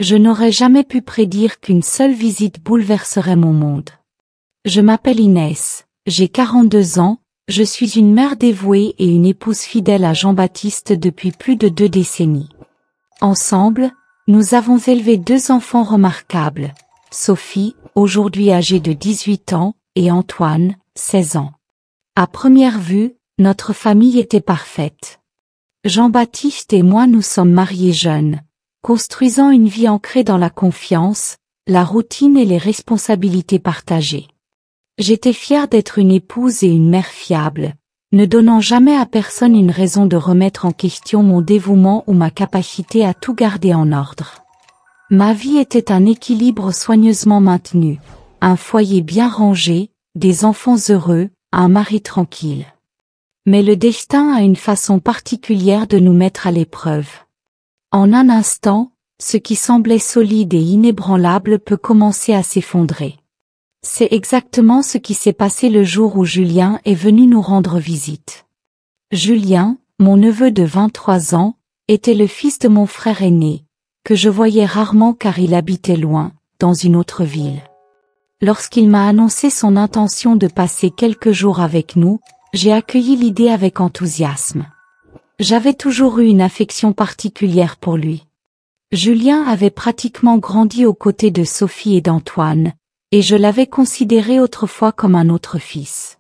Je n'aurais jamais pu prédire qu'une seule visite bouleverserait mon monde. Je m'appelle Inès, j'ai 42 ans, je suis une mère dévouée et une épouse fidèle à Jean-Baptiste depuis plus de 2 décennies. Ensemble, nous avons élevé 2 enfants remarquables, Sophie, aujourd'hui âgée de 18 ans, et Antoine, 16 ans. À première vue, notre famille était parfaite. Jean-Baptiste et moi nous sommes mariés jeunes, construisant une vie ancrée dans la confiance, la routine et les responsabilités partagées. J'étais fière d'être une épouse et une mère fiable, ne donnant jamais à personne une raison de remettre en question mon dévouement ou ma capacité à tout garder en ordre. Ma vie était un équilibre soigneusement maintenu, un foyer bien rangé, des enfants heureux, un mari tranquille. Mais le destin a une façon particulière de nous mettre à l'épreuve. En un instant, ce qui semblait solide et inébranlable peut commencer à s'effondrer. C'est exactement ce qui s'est passé le jour où Julien est venu nous rendre visite. Julien, mon neveu de 23 ans, était le fils de mon frère aîné, que je voyais rarement car il habitait loin, dans une autre ville. Lorsqu'il m'a annoncé son intention de passer quelques jours avec nous, j'ai accueilli l'idée avec enthousiasme. J'avais toujours eu une affection particulière pour lui. Julien avait pratiquement grandi aux côtés de Sophie et d'Antoine, et je l'avais considéré autrefois comme un autre fils.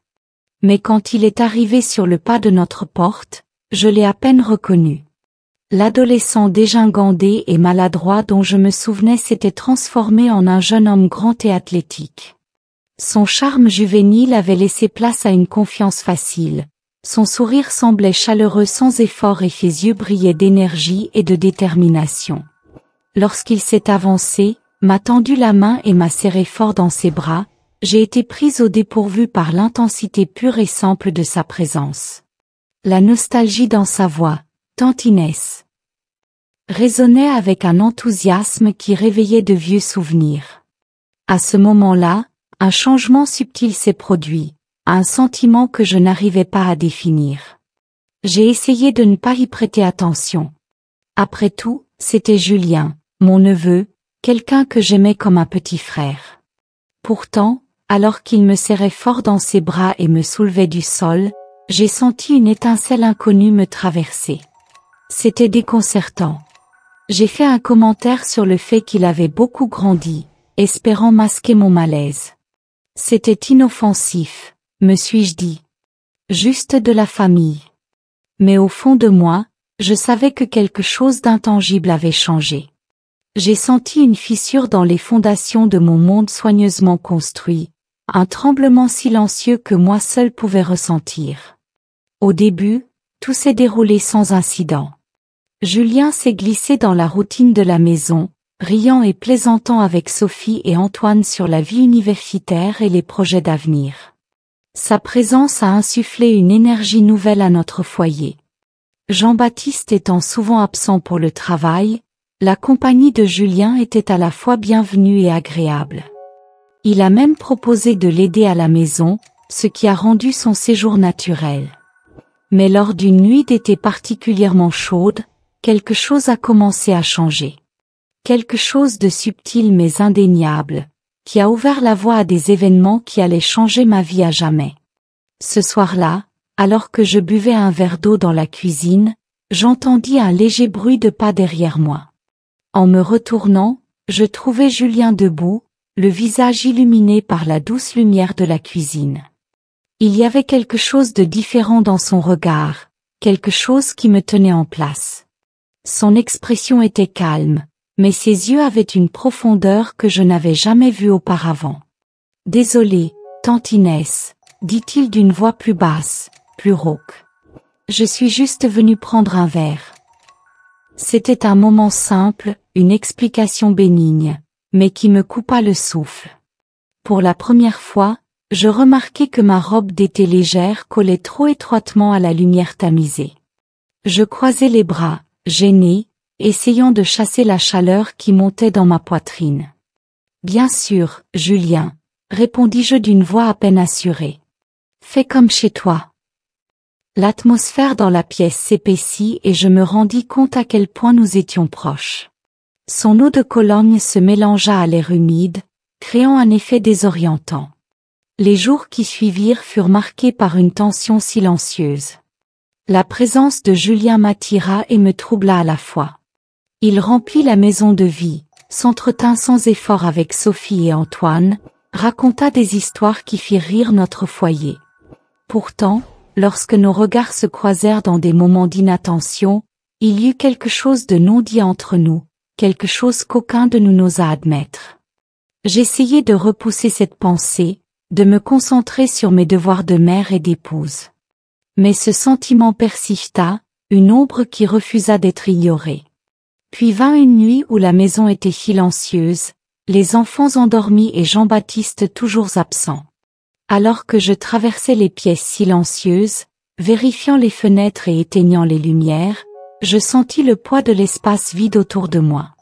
Mais quand il est arrivé sur le pas de notre porte, je l'ai à peine reconnu. L'adolescent dégingandé et maladroit dont je me souvenais s'était transformé en un jeune homme grand et athlétique. Son charme juvénile avait laissé place à une confiance facile. Son sourire semblait chaleureux sans effort et ses yeux brillaient d'énergie et de détermination. Lorsqu'il s'est avancé, m'a tendu la main et m'a serré fort dans ses bras, j'ai été prise au dépourvu par l'intensité pure et simple de sa présence. La nostalgie dans sa voix, tante Inès, résonnait avec un enthousiasme qui réveillait de vieux souvenirs. À ce moment-là, un changement subtil s'est produit, un sentiment que je n'arrivais pas à définir. J'ai essayé de ne pas y prêter attention. Après tout, c'était Julien, mon neveu, quelqu'un que j'aimais comme un petit frère. Pourtant, alors qu'il me serrait fort dans ses bras et me soulevait du sol, j'ai senti une étincelle inconnue me traverser. C'était déconcertant. J'ai fait un commentaire sur le fait qu'il avait beaucoup grandi, espérant masquer mon malaise. C'était inoffensif, me suis-je dit. Juste de la famille. Mais au fond de moi, je savais que quelque chose d'intangible avait changé. J'ai senti une fissure dans les fondations de mon monde soigneusement construit, un tremblement silencieux que moi seul pouvais ressentir. Au début, tout s'est déroulé sans incident. Julien s'est glissé dans la routine de la maison, riant et plaisantant avec Sophie et Antoine sur la vie universitaire et les projets d'avenir. Sa présence a insufflé une énergie nouvelle à notre foyer. Jean-Baptiste étant souvent absent pour le travail, la compagnie de Julien était à la fois bienvenue et agréable. Il a même proposé de l'aider à la maison, ce qui a rendu son séjour naturel. Mais lors d'une nuit d'été particulièrement chaude, quelque chose a commencé à changer. Quelque chose de subtil mais indéniable, qui a ouvert la voie à des événements qui allaient changer ma vie à jamais. Ce soir-là, alors que je buvais un verre d'eau dans la cuisine, j'entendis un léger bruit de pas derrière moi. En me retournant, je trouvai Julien debout, le visage illuminé par la douce lumière de la cuisine. Il y avait quelque chose de différent dans son regard, quelque chose qui me tenait en place. Son expression était calme, mais ses yeux avaient une profondeur que je n'avais jamais vue auparavant. « Désolé, tante Inès, » dit-il d'une voix plus basse, plus rauque. « Je suis juste venu prendre un verre. » C'était un moment simple, une explication bénigne, mais qui me coupa le souffle. Pour la première fois, je remarquai que ma robe d'été légère collait trop étroitement à la lumière tamisée. Je croisai les bras, gêné, essayant de chasser la chaleur qui montait dans ma poitrine. « Bien sûr, Julien, » répondis-je d'une voix à peine assurée. « Fais comme chez toi. » L'atmosphère dans la pièce s'épaissit et je me rendis compte à quel point nous étions proches. Son eau de Cologne se mélangea à l'air humide, créant un effet désorientant. Les jours qui suivirent furent marqués par une tension silencieuse. La présence de Julien m'attira et me troubla à la fois. Il remplit la maison de vie, s'entretint sans effort avec Sophie et Antoine, raconta des histoires qui firent rire notre foyer. Pourtant, lorsque nos regards se croisèrent dans des moments d'inattention, il y eut quelque chose de non dit entre nous, quelque chose qu'aucun de nous n'osa admettre. J'essayai de repousser cette pensée, de me concentrer sur mes devoirs de mère et d'épouse. Mais ce sentiment persista, une ombre qui refusa d'être ignorée. Puis vint une nuit où la maison était silencieuse, les enfants endormis et Jean-Baptiste toujours absent. Alors que je traversais les pièces silencieuses, vérifiant les fenêtres et éteignant les lumières, je sentis le poids de l'espace vide autour de moi.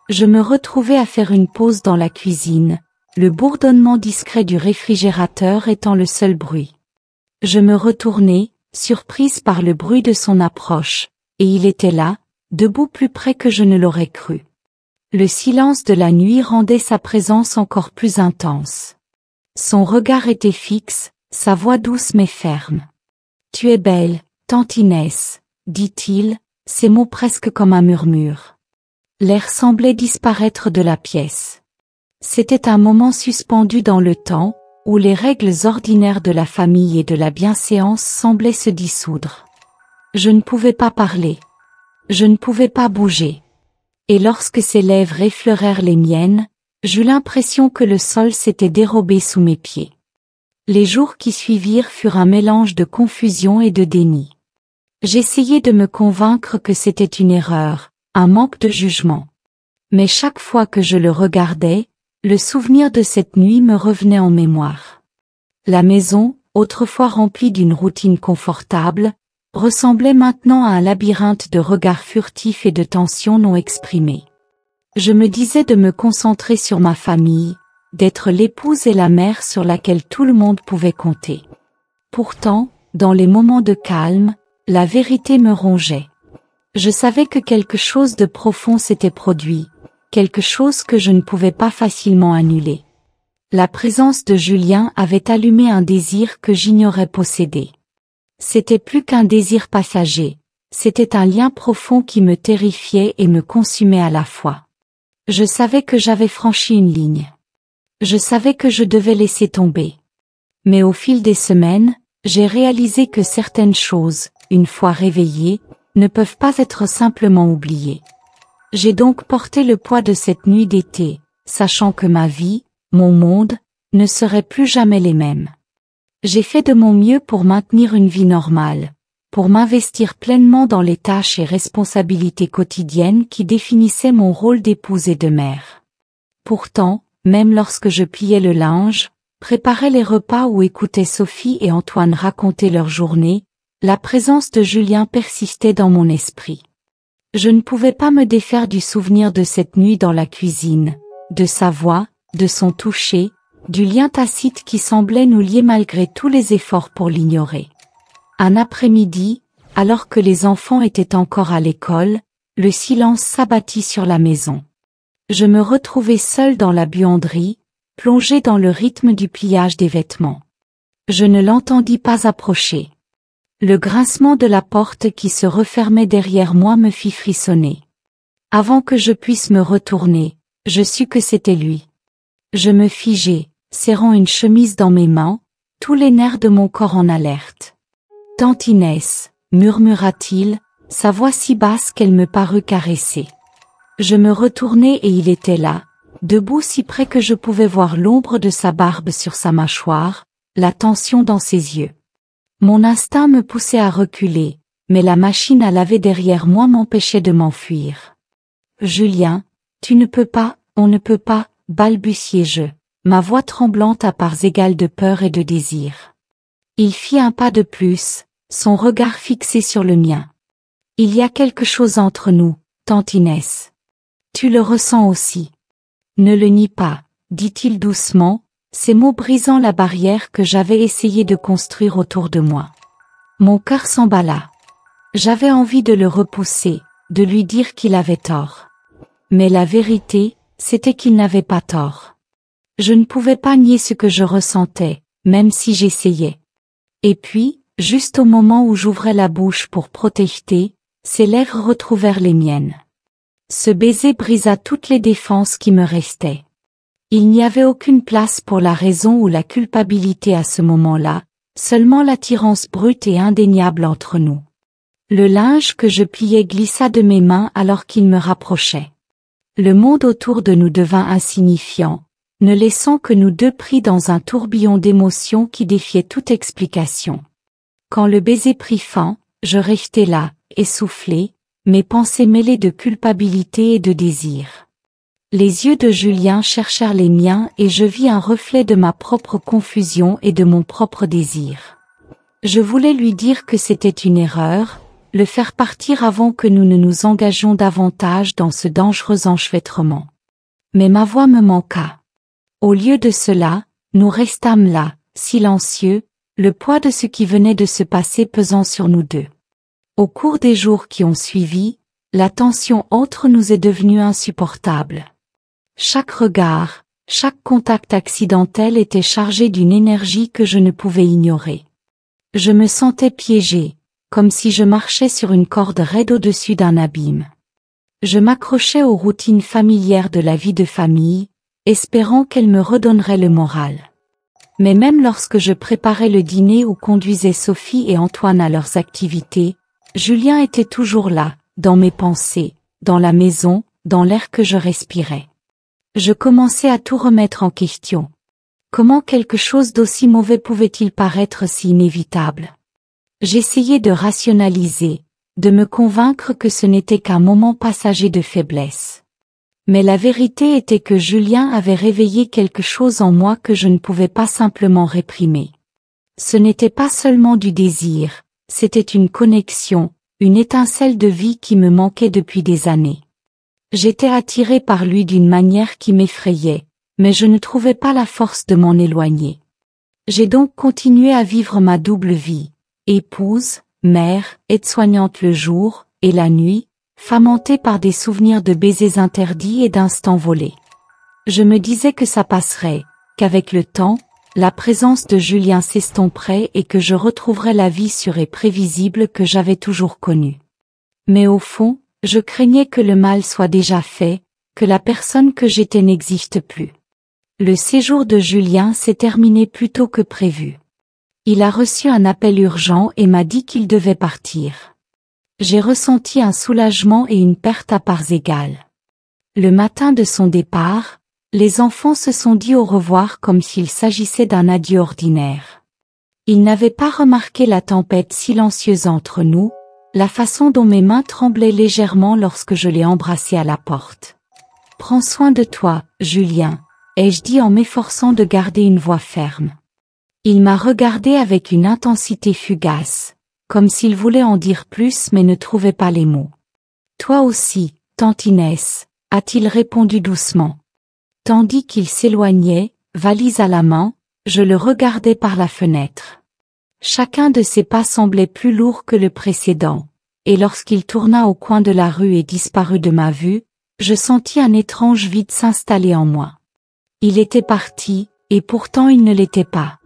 Je me retrouvai à faire une pause dans la cuisine, le bourdonnement discret du réfrigérateur étant le seul bruit. Je me retournai, surprise par le bruit de son approche, et il était là, debout plus près que je ne l'aurais cru. Le silence de la nuit rendait sa présence encore plus intense. Son regard était fixe, sa voix douce mais ferme. « Tu es belle, tante Inès », dit-il, ces mots presque comme un murmure. L'air semblait disparaître de la pièce. C'était un moment suspendu dans le temps, où les règles ordinaires de la famille et de la bienséance semblaient se dissoudre. Je ne pouvais pas parler. Je ne pouvais pas bouger. Et lorsque ses lèvres effleurèrent les miennes, j'eus l'impression que le sol s'était dérobé sous mes pieds. Les jours qui suivirent furent un mélange de confusion et de déni. J'essayai de me convaincre que c'était une erreur, un manque de jugement. Mais chaque fois que je le regardais, le souvenir de cette nuit me revenait en mémoire. La maison, autrefois remplie d'une routine confortable, ressemblait maintenant à un labyrinthe de regards furtifs et de tensions non exprimées. Je me disais de me concentrer sur ma famille, d'être l'épouse et la mère sur laquelle tout le monde pouvait compter. Pourtant, dans les moments de calme, la vérité me rongeait. Je savais que quelque chose de profond s'était produit, quelque chose que je ne pouvais pas facilement annuler. La présence de Julien avait allumé un désir que j'ignorais posséder. C'était plus qu'un désir passager, c'était un lien profond qui me terrifiait et me consumait à la fois. Je savais que j'avais franchi une ligne. Je savais que je devais laisser tomber. Mais au fil des semaines, j'ai réalisé que certaines choses, une fois réveillées, ne peuvent pas être simplement oubliées. J'ai donc porté le poids de cette nuit d'été, sachant que ma vie, mon monde, ne seraient plus jamais les mêmes. J'ai fait de mon mieux pour maintenir une vie normale, pour m'investir pleinement dans les tâches et responsabilités quotidiennes qui définissaient mon rôle d'épouse et de mère. Pourtant, même lorsque je pliais le linge, préparais les repas ou écoutais Sophie et Antoine raconter leur journée, la présence de Julien persistait dans mon esprit. Je ne pouvais pas me défaire du souvenir de cette nuit dans la cuisine, de sa voix, de son toucher, du lien tacite qui semblait nous lier malgré tous les efforts pour l'ignorer. Un après-midi, alors que les enfants étaient encore à l'école, le silence s'abattit sur la maison. Je me retrouvai seule dans la buanderie, plongée dans le rythme du pliage des vêtements. Je ne l'entendis pas approcher. Le grincement de la porte qui se refermait derrière moi me fit frissonner. Avant que je puisse me retourner, je sus que c'était lui. Je me figeai, serrant une chemise dans mes mains, tous les nerfs de mon corps en alerte. « Tante Inès », murmura-t-il, sa voix si basse qu'elle me parut caresser. Je me retournai et il était là, debout si près que je pouvais voir l'ombre de sa barbe sur sa mâchoire, la tension dans ses yeux. Mon instinct me poussait à reculer, mais la machine à laver derrière moi m'empêchait de m'enfuir. « Julien, tu ne peux pas, on ne peut pas », balbutiai-je, ma voix tremblante à parts égales de peur et de désir. Il fit un pas de plus, son regard fixé sur le mien. « Il y a quelque chose entre nous, tante Inès. Tu le ressens aussi. Ne le nie pas, dit-il doucement, ces mots brisant la barrière que j'avais essayé de construire autour de moi. Mon cœur s'emballa. J'avais envie de le repousser, de lui dire qu'il avait tort. Mais la vérité, c'était qu'il n'avait pas tort. Je ne pouvais pas nier ce que je ressentais, même si j'essayais. Et puis, juste au moment où j'ouvrais la bouche pour protester, ses lèvres retrouvèrent les miennes. Ce baiser brisa toutes les défenses qui me restaient. Il n'y avait aucune place pour la raison ou la culpabilité à ce moment-là, seulement l'attirance brute et indéniable entre nous. Le linge que je pliais glissa de mes mains alors qu'il me rapprochait. Le monde autour de nous devint insignifiant, ne laissant que nous deux pris dans un tourbillon d'émotions qui défiait toute explication. Quand le baiser prit fin, je restai là, essoufflé, mes pensées mêlées de culpabilité et de désir. Les yeux de Julien cherchèrent les miens et je vis un reflet de ma propre confusion et de mon propre désir. Je voulais lui dire que c'était une erreur, le faire partir avant que nous ne nous engagions davantage dans ce dangereux enchevêtrement. Mais ma voix me manqua. Au lieu de cela, nous restâmes là, silencieux, le poids de ce qui venait de se passer pesant sur nous deux. Au cours des jours qui ont suivi, la tension entre nous est devenue insupportable. Chaque regard, chaque contact accidentel était chargé d'une énergie que je ne pouvais ignorer. Je me sentais piégée, comme si je marchais sur une corde raide au-dessus d'un abîme. Je m'accrochais aux routines familières de la vie de famille, espérant qu'elles me redonneraient le moral. Mais même lorsque je préparais le dîner ou conduisais Sophie et Antoine à leurs activités, Julien était toujours là, dans mes pensées, dans la maison, dans l'air que je respirais. Je commençais à tout remettre en question. Comment quelque chose d'aussi mauvais pouvait-il paraître si inévitable? J'essayais de rationaliser, de me convaincre que ce n'était qu'un moment passager de faiblesse. Mais la vérité était que Julien avait réveillé quelque chose en moi que je ne pouvais pas simplement réprimer. Ce n'était pas seulement du désir, c'était une connexion, une étincelle de vie qui me manquait depuis des années. J'étais attirée par lui d'une manière qui m'effrayait, mais je ne trouvais pas la force de m'en éloigner. J'ai donc continué à vivre ma double vie, épouse, mère, aide-soignante le jour, et la nuit, femme hantée par des souvenirs de baisers interdits et d'instants volés. Je me disais que ça passerait, qu'avec le temps, la présence de Julien s'estomperait et que je retrouverais la vie sûre et prévisible que j'avais toujours connue. Mais au fond, je craignais que le mal soit déjà fait, que la personne que j'étais n'existe plus. Le séjour de Julien s'est terminé plus tôt que prévu. Il a reçu un appel urgent et m'a dit qu'il devait partir. J'ai ressenti un soulagement et une perte à parts égales. Le matin de son départ, les enfants se sont dit au revoir comme s'il s'agissait d'un adieu ordinaire. Ils n'avaient pas remarqué la tempête silencieuse entre nous, la façon dont mes mains tremblaient légèrement lorsque je l'ai embrassé à la porte. « Prends soin de toi, Julien », ai-je dit en m'efforçant de garder une voix ferme. Il m'a regardé avec une intensité fugace, comme s'il voulait en dire plus mais ne trouvait pas les mots. « Toi aussi, tante Inès », a-t-il répondu doucement. Tandis qu'il s'éloignait, valise à la main, je le regardais par la fenêtre. Chacun de ses pas semblait plus lourd que le précédent, et lorsqu'il tourna au coin de la rue et disparut de ma vue, je sentis un étrange vide s'installer en moi. Il était parti, et pourtant il ne l'était pas.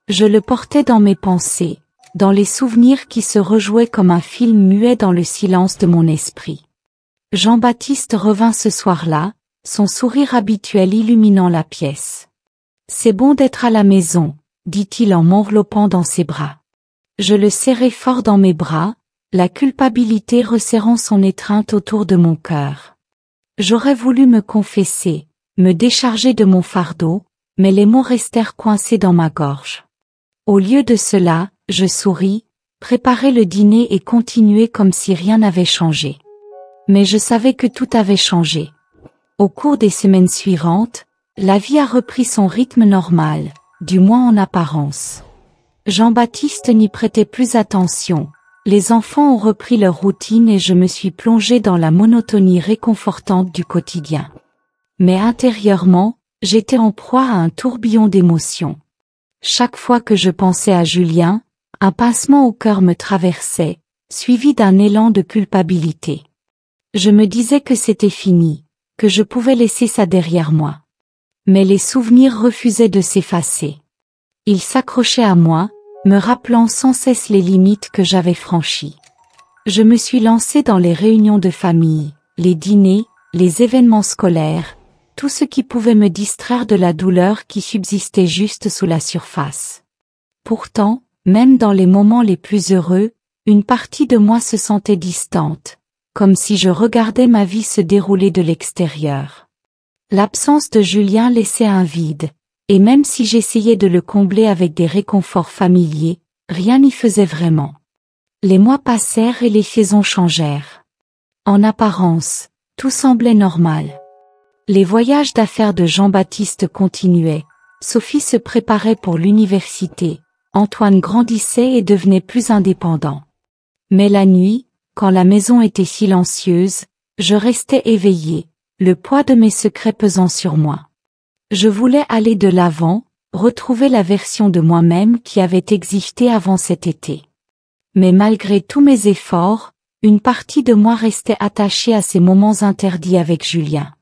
Je le portais dans mes pensées, dans les souvenirs qui se rejouaient comme un film muet dans le silence de mon esprit. Jean-Baptiste revint ce soir-là, son sourire habituel illuminant la pièce. « C'est bon d'être à la maison », dit-il en m'enveloppant dans ses bras. Je le serrai fort dans mes bras, la culpabilité resserrant son étreinte autour de mon cœur. J'aurais voulu me confesser, me décharger de mon fardeau, mais les mots restèrent coincés dans ma gorge. Au lieu de cela, je souris, préparai le dîner et continuai comme si rien n'avait changé. Mais je savais que tout avait changé. Au cours des semaines suivantes, la vie a repris son rythme normal, du moins en apparence. Jean-Baptiste n'y prêtait plus attention, les enfants ont repris leur routine et je me suis plongée dans la monotonie réconfortante du quotidien. Mais intérieurement, j'étais en proie à un tourbillon d'émotions. Chaque fois que je pensais à Julien, un pincement au cœur me traversait, suivi d'un élan de culpabilité. Je me disais que c'était fini, que je pouvais laisser ça derrière moi. Mais les souvenirs refusaient de s'effacer. Ils s'accrochaient à moi, me rappelant sans cesse les limites que j'avais franchies. Je me suis lancée dans les réunions de famille, les dîners, les événements scolaires, tout ce qui pouvait me distraire de la douleur qui subsistait juste sous la surface. Pourtant, même dans les moments les plus heureux, une partie de moi se sentait distante, comme si je regardais ma vie se dérouler de l'extérieur. L'absence de Julien laissait un vide, et même si j'essayais de le combler avec des réconforts familiers, rien n'y faisait vraiment. Les mois passèrent et les saisons changèrent. En apparence, tout semblait normal. Les voyages d'affaires de Jean-Baptiste continuaient, Sophie se préparait pour l'université, Antoine grandissait et devenait plus indépendant. Mais la nuit, quand la maison était silencieuse, je restais éveillée, le poids de mes secrets pesant sur moi. Je voulais aller de l'avant, retrouver la version de moi-même qui avait existé avant cet été. Mais malgré tous mes efforts, une partie de moi restait attachée à ces moments interdits avec Julien.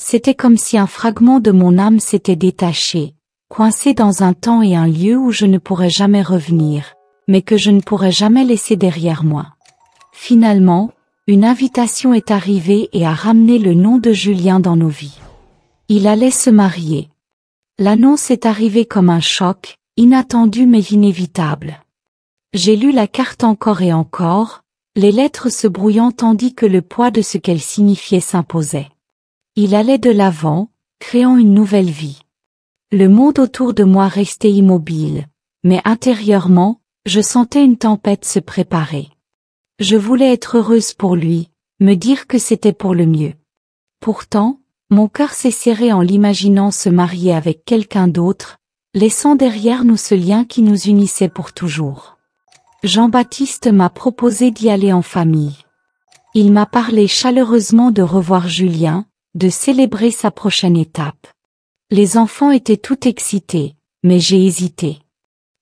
C'était comme si un fragment de mon âme s'était détaché, coincé dans un temps et un lieu où je ne pourrais jamais revenir, mais que je ne pourrais jamais laisser derrière moi. Finalement, une invitation est arrivée et a ramené le nom de Julien dans nos vies. Il allait se marier. L'annonce est arrivée comme un choc, inattendu mais inévitable. J'ai lu la carte encore et encore, les lettres se brouillant tandis que le poids de ce qu'elle signifiait s'imposait. Il allait de l'avant, créant une nouvelle vie. Le monde autour de moi restait immobile, mais intérieurement, je sentais une tempête se préparer. Je voulais être heureuse pour lui, me dire que c'était pour le mieux. Pourtant, mon cœur s'est serré en l'imaginant se marier avec quelqu'un d'autre, laissant derrière nous ce lien qui nous unissait pour toujours. Jean-Baptiste m'a proposé d'y aller en famille. Il m'a parlé chaleureusement de revoir Julien, de célébrer sa prochaine étape. Les enfants étaient tout excités, mais j'ai hésité.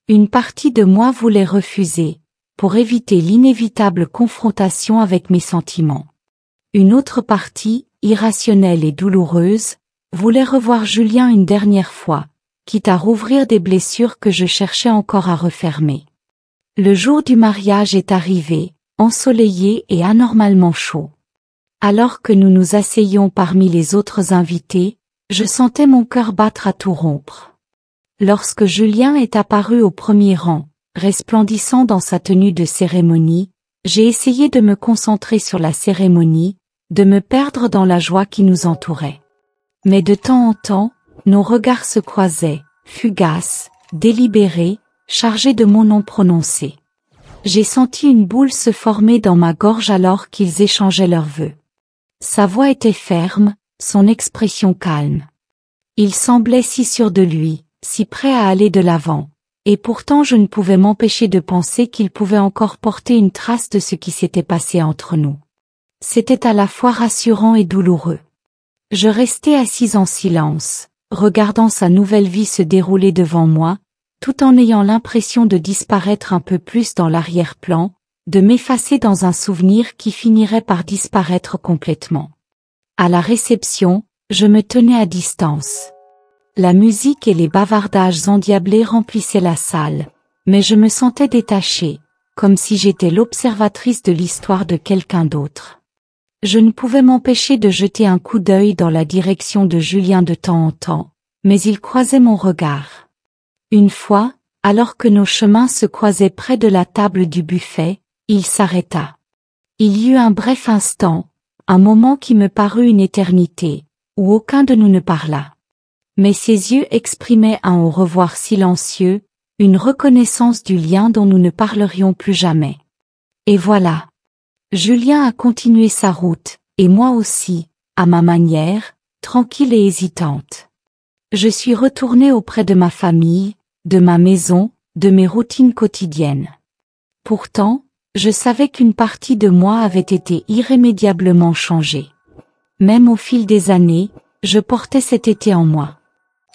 Une partie de moi voulait refuser, pour éviter l'inévitable confrontation avec mes sentiments. Une autre partie, irrationnelle et douloureuse, voulait revoir Julien une dernière fois, quitte à rouvrir des blessures que je cherchais encore à refermer. Le jour du mariage est arrivé, ensoleillé et anormalement chaud. Alors que nous nous asseyions parmi les autres invités, je sentais mon cœur battre à tout rompre. Lorsque Julien est apparu au premier rang, resplendissant dans sa tenue de cérémonie, j'ai essayé de me concentrer sur la cérémonie, de me perdre dans la joie qui nous entourait. Mais de temps en temps, nos regards se croisaient, fugaces, délibérés, chargés de mots non prononcés. J'ai senti une boule se former dans ma gorge alors qu'ils échangeaient leurs vœux. Sa voix était ferme, son expression calme. Il semblait si sûr de lui, si prêt à aller de l'avant, et pourtant je ne pouvais m'empêcher de penser qu'il pouvait encore porter une trace de ce qui s'était passé entre nous. C'était à la fois rassurant et douloureux. Je restais assise en silence, regardant sa nouvelle vie se dérouler devant moi, tout en ayant l'impression de disparaître un peu plus dans l'arrière-plan, de m'effacer dans un souvenir qui finirait par disparaître complètement. À la réception, je me tenais à distance. La musique et les bavardages endiablés remplissaient la salle, mais je me sentais détachée, comme si j'étais l'observatrice de l'histoire de quelqu'un d'autre. Je ne pouvais m'empêcher de jeter un coup d'œil dans la direction de Julien de temps en temps, mais il croisait mon regard. Une fois, alors que nos chemins se croisaient près de la table du buffet, il s'arrêta. Il y eut un bref instant, un moment qui me parut une éternité, où aucun de nous ne parla. Mais ses yeux exprimaient un au revoir silencieux, une reconnaissance du lien dont nous ne parlerions plus jamais. Et voilà. Julien a continué sa route, et moi aussi, à ma manière, tranquille et hésitante. Je suis retournée auprès de ma famille, de ma maison, de mes routines quotidiennes. Pourtant, je savais qu'une partie de moi avait été irrémédiablement changée. Même au fil des années, je portais cet été en moi.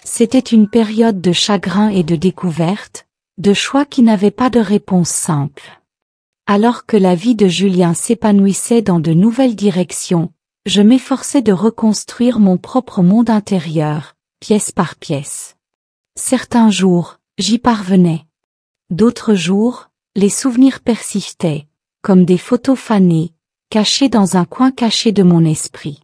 C'était une période de chagrin et de découverte, de choix qui n'avaient pas de réponse simple. Alors que la vie de Julien s'épanouissait dans de nouvelles directions, je m'efforçais de reconstruire mon propre monde intérieur, pièce par pièce. Certains jours, j'y parvenais. D'autres jours, les souvenirs persistaient, comme des photos fanées, cachées dans un coin caché de mon esprit.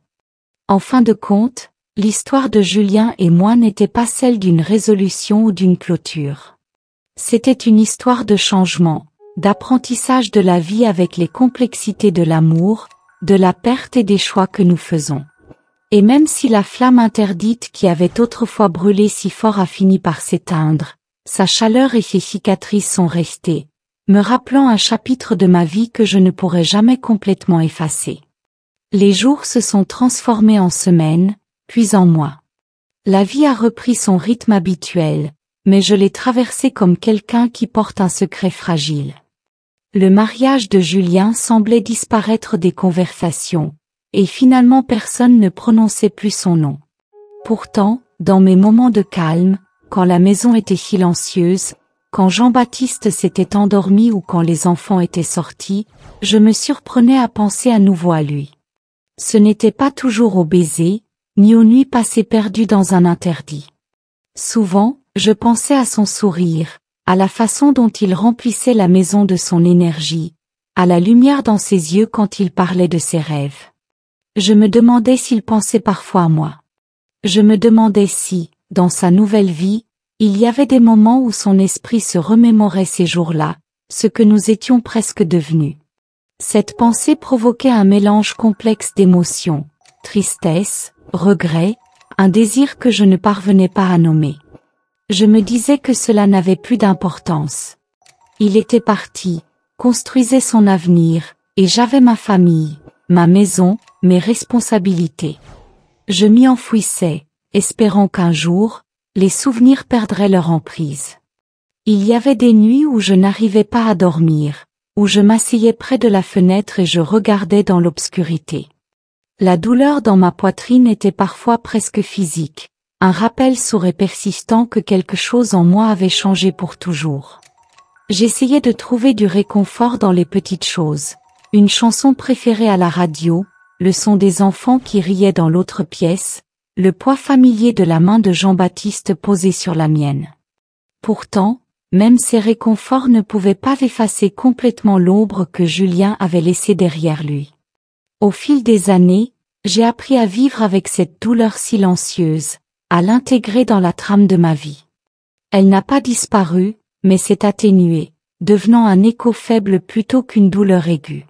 En fin de compte, l'histoire de Julien et moi n'était pas celle d'une résolution ou d'une clôture. C'était une histoire de changement, d'apprentissage de la vie avec les complexités de l'amour, de la perte et des choix que nous faisons. Et même si la flamme interdite qui avait autrefois brûlé si fort a fini par s'éteindre, sa chaleur et ses cicatrices sont restées, me rappelant un chapitre de ma vie que je ne pourrai jamais complètement effacer. Les jours se sont transformés en semaines, puis en mois. La vie a repris son rythme habituel, mais je l'ai traversée comme quelqu'un qui porte un secret fragile. Le mariage de Julien semblait disparaître des conversations, et finalement personne ne prononçait plus son nom. Pourtant, dans mes moments de calme, quand la maison était silencieuse, quand Jean-Baptiste s'était endormi ou quand les enfants étaient sortis, je me surprenais à penser à nouveau à lui. Ce n'était pas toujours au baiser, ni aux nuits passées perdues dans un interdit. Souvent, je pensais à son sourire, à la façon dont il remplissait la maison de son énergie, à la lumière dans ses yeux quand il parlait de ses rêves. Je me demandais s'il pensait parfois à moi. Je me demandais si, dans sa nouvelle vie, il y avait des moments où son esprit se remémorait ces jours-là, ce que nous étions presque devenus. Cette pensée provoquait un mélange complexe d'émotions, tristesse, regret, un désir que je ne parvenais pas à nommer. Je me disais que cela n'avait plus d'importance. Il était parti, construisait son avenir, et j'avais ma famille, ma maison, mes responsabilités. Je m'y enfouissais, espérant qu'un jour, les souvenirs perdraient leur emprise. Il y avait des nuits où je n'arrivais pas à dormir, où je m'asseyais près de la fenêtre et je regardais dans l'obscurité. La douleur dans ma poitrine était parfois presque physique, un rappel sourd et persistant que quelque chose en moi avait changé pour toujours. J'essayais de trouver du réconfort dans les petites choses, une chanson préférée à la radio, le son des enfants qui riaient dans l'autre pièce, le poids familier de la main de Jean-Baptiste posée sur la mienne. Pourtant, même ces réconforts ne pouvaient pas effacer complètement l'ombre que Julien avait laissée derrière lui. Au fil des années, j'ai appris à vivre avec cette douleur silencieuse, à l'intégrer dans la trame de ma vie. Elle n'a pas disparu, mais s'est atténuée, devenant un écho faible plutôt qu'une douleur aiguë.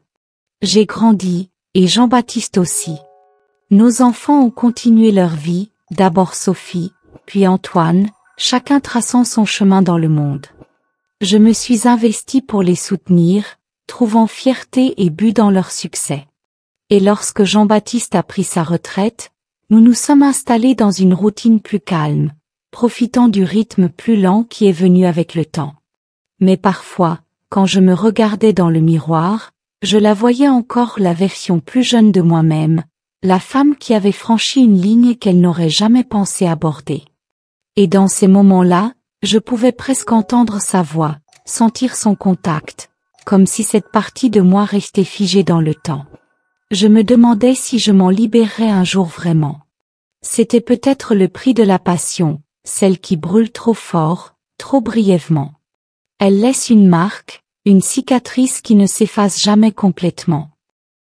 J'ai grandi, et Jean-Baptiste aussi. Nos enfants ont continué leur vie, d'abord Sophie, puis Antoine, chacun traçant son chemin dans le monde. Je me suis investie pour les soutenir, trouvant fierté et but dans leur succès. Et lorsque Jean-Baptiste a pris sa retraite, nous nous sommes installés dans une routine plus calme, profitant du rythme plus lent qui est venu avec le temps. Mais parfois, quand je me regardais dans le miroir, je la voyais encore la version plus jeune de moi-même, la femme qui avait franchi une ligne qu'elle n'aurait jamais pensé aborder. Et dans ces moments-là, je pouvais presque entendre sa voix, sentir son contact, comme si cette partie de moi restait figée dans le temps. Je me demandais si je m'en libérerais un jour vraiment. C'était peut-être le prix de la passion, celle qui brûle trop fort, trop brièvement. Elle laisse une marque, une cicatrice qui ne s'efface jamais complètement.